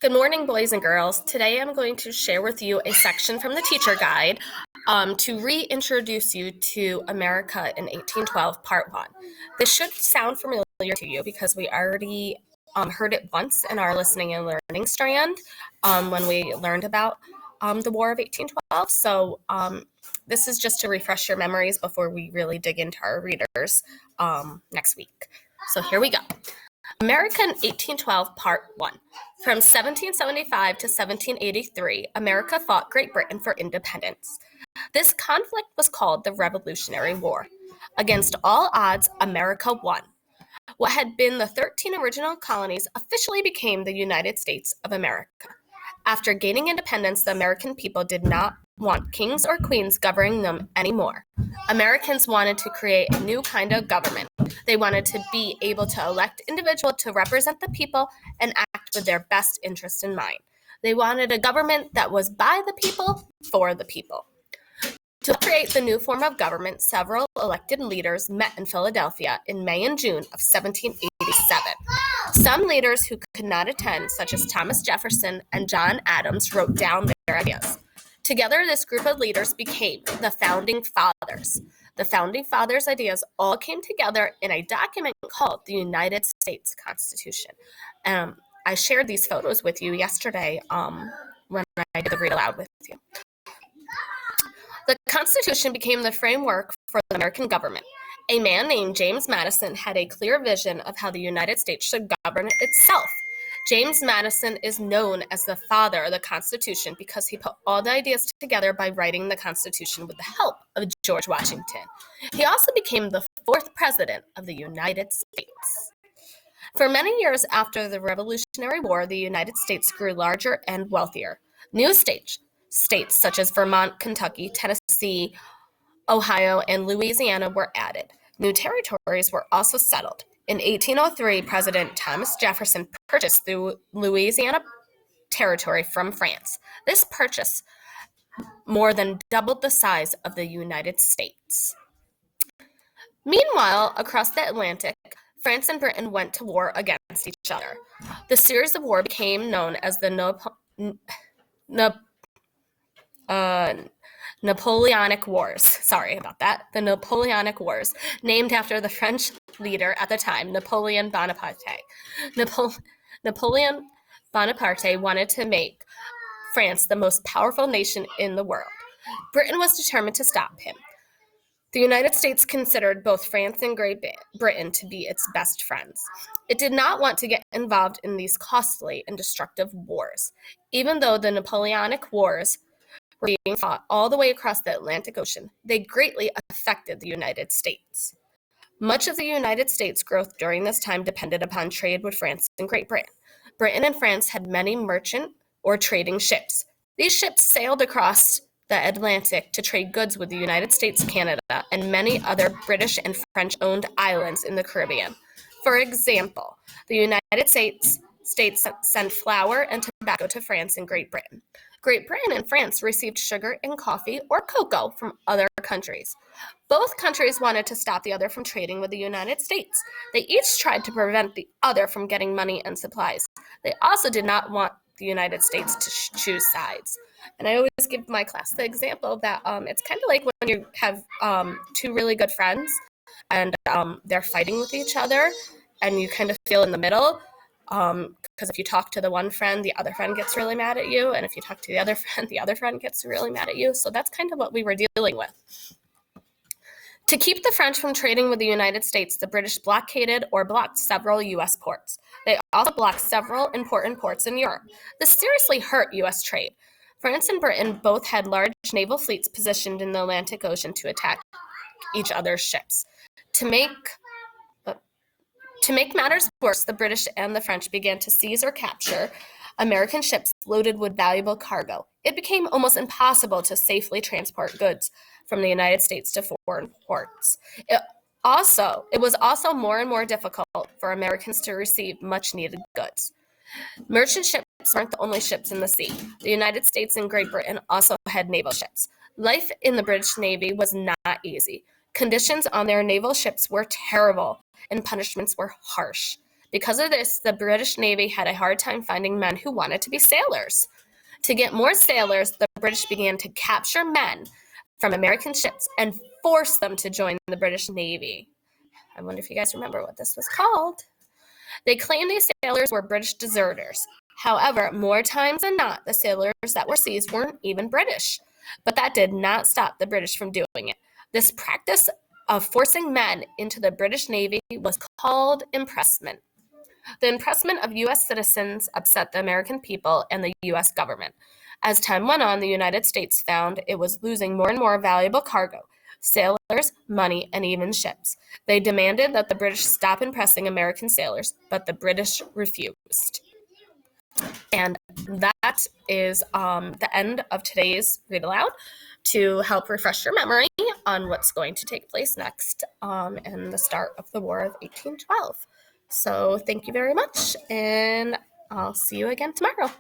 Good morning, boys and girls. Today I'm going to share with you a section from the teacher guide to reintroduce you to America in 1812, Part 1. This should sound familiar to you because we already heard it once in our listening and learning strand when we learned about the War of 1812. So this is just to refresh your memories before we really dig into our readers next week. So here we go. America in 1812, Part 1. From 1775 to 1783, America fought Great Britain for independence. This conflict was called the Revolutionary War. Against all odds, America won. What had been the 13 original colonies officially became the United States of America. After gaining independence, the American people did not want kings or queens governing them anymore. Americans wanted to create a new kind of government. They wanted to be able to elect individuals to represent the people and act with their best interest in mind. They wanted a government that was by the people, for the people. To create the new form of government, several elected leaders met in Philadelphia in May and June of 1787. Some leaders who could not attend, such as Thomas Jefferson and John Adams, wrote down their ideas. Together, this group of leaders became the Founding Fathers. The Founding Fathers' ideas all came together in a document called the United States Constitution. I shared these photos with you yesterday when I did the read aloud with you. The Constitution became the framework for the American government. A man named James Madison had a clear vision of how the United States should govern itself. James Madison is known as the father of the Constitution because he put all the ideas together by writing the Constitution with the help of George Washington. He also became the fourth president of the United States. For many years after the Revolutionary War, the United States grew larger and wealthier. New states such as Vermont, Kentucky, Tennessee, Ohio, and Louisiana were added. New territories were also settled. In 1803, President Thomas Jefferson purchased the Louisiana Territory from France. This purchase more than doubled the size of the United States. Meanwhile, across the Atlantic, France and Britain went to war against each other. The series of war became known as the Napoleonic Wars. Sorry about that. The Napoleonic Wars, named after the French leader at the time, Napoleon Bonaparte. Napoleon Bonaparte wanted to make France the most powerful nation in the world. Britain was determined to stop him. The United States considered both France and Great Britain to be its best friends. It did not want to get involved in these costly and destructive wars. Even though the Napoleonic Wars were being fought all the way across the Atlantic Ocean, they greatly affected the United States. Much of the United States' growth during this time depended upon trade with France and Great Britain. Britain and France had many merchant or trading ships. These ships sailed across the Atlantic to trade goods with the United States, Canada, and many other British and French-owned islands in the Caribbean. For example, the United States sent flour and tobacco to France and Great Britain. Great Britain and France received sugar and coffee or cocoa from other countries. Both countries wanted to stop the other from trading with the United States. They each tried to prevent the other from getting money and supplies. They also did not want the United States to choose sides. And I always give my class the example that it's kind of like when you have two really good friends and they're fighting with each other and you kind of feel in the middle. Because if you talk to the one friend, the other friend gets really mad at you. And if you talk to the other friend gets really mad at you. So that's kind of what we were dealing with. To keep the French from trading with the United States, the British blockaded or blocked several U.S. ports. They also blocked several important ports in Europe. This seriously hurt U.S. trade. France and Britain both had large naval fleets positioned in the Atlantic Ocean to attack each other's ships. To make matters worse, the British and the French began to seize or capture American ships loaded with valuable cargo. It became almost impossible to safely transport goods from the United States to foreign ports. It was also more and more difficult for Americans to receive much-needed goods. Merchant ships weren't the only ships in the sea. The United States and Great Britain also had naval ships. Life in the British Navy was not easy. Conditions on their naval ships were terrible, and punishments were harsh. Because of this, the British Navy had a hard time finding men who wanted to be sailors. To get more sailors, the British began to capture men from American ships and force them to join the British Navy. I wonder if you guys remember what this was called. They claimed these sailors were British deserters. However, more times than not, the sailors that were seized weren't even British. But that did not stop the British from doing it. This practice of forcing men into the British Navy was called impressment. The impressment of U.S. citizens upset the American people and the U.S. government. As time went on, the United States found it was losing more and more valuable cargo, sailors, money, and even ships. They demanded that the British stop impressing American sailors, but the British refused. And that is the end of today's Read Aloud to help refresh your memory on what's going to take place next in the start of the War of 1812. So thank you very much, and I'll see you again tomorrow.